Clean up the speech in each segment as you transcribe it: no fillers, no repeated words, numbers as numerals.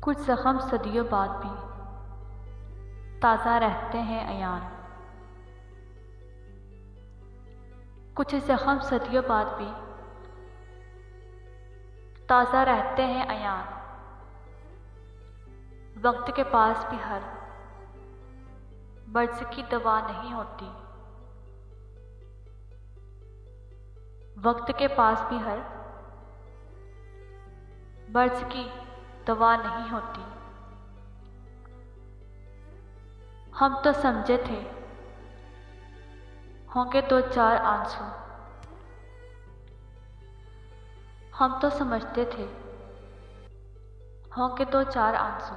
कुछ ज़ख्म सदियों बाद भी ताज़ा रहते हैं अयान। कुछ ज़ख्म सदियों बाद भी ताज़ा रहते हैं अयान। वक्त के पास भी हर मर्ज़ की दवा नहीं होती। वक्त के पास भी हर मर्ज़ की दवा नहीं होती। हम तो समझे थे होंगे दो चार आंसू। हम तो समझते थे होंगे दो चार आंसू।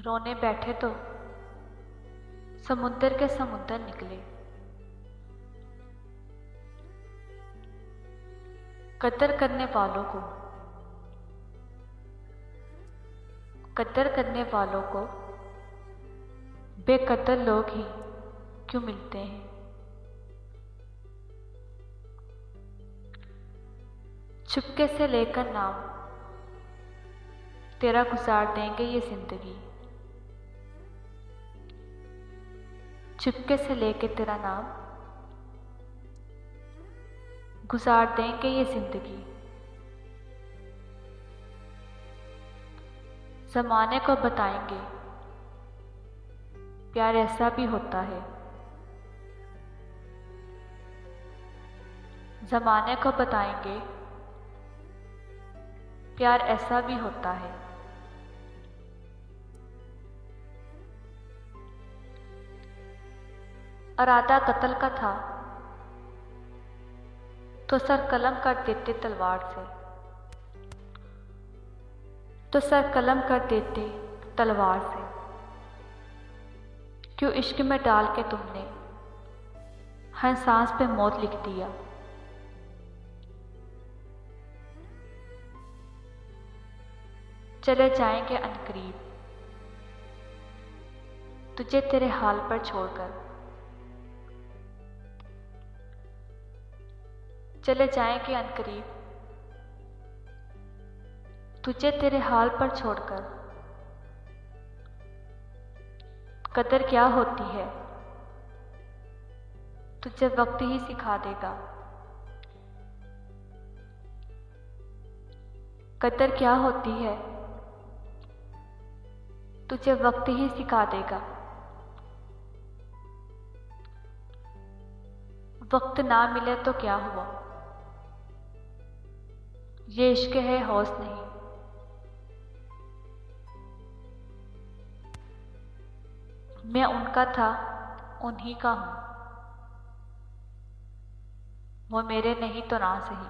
रोने बैठे तो समुंदर के समुंदर निकले। कदर करने वालों को बेकदर लोग ही क्यों मिलते हैं। चुपके से लेकर नाम तेरा गुजार देंगे ये जिंदगी। चुपके से लेकर तेरा नाम गुजार देंगे ये जिंदगी। ज़माने को बताएंगे प्यार ऐसा भी होता है। ज़माने को बताएंगे प्यार ऐसा भी होता है। इरादा कत्ल का था तो सर कलम कर देते तलवार से। क्यों इश्क में डाल के तुमने हर सांस पे मौत लिख दिया। चले जाएंगे अनकरीब तुझे तेरे हाल पर छोड़कर। चले जाएंगे अनकरीब तुझे तेरे हाल पर छोड़कर। कदर क्या होती है तुझे वक्त ही सिखा देगा। कदर क्या होती है तुझे वक्त ही सिखा देगा। वक्त ना मिले तो क्या हुआ, ये इश्क है हौस नहीं। मैं उनका था उन्हीं का हूं, वो मेरे नहीं तो ना सही।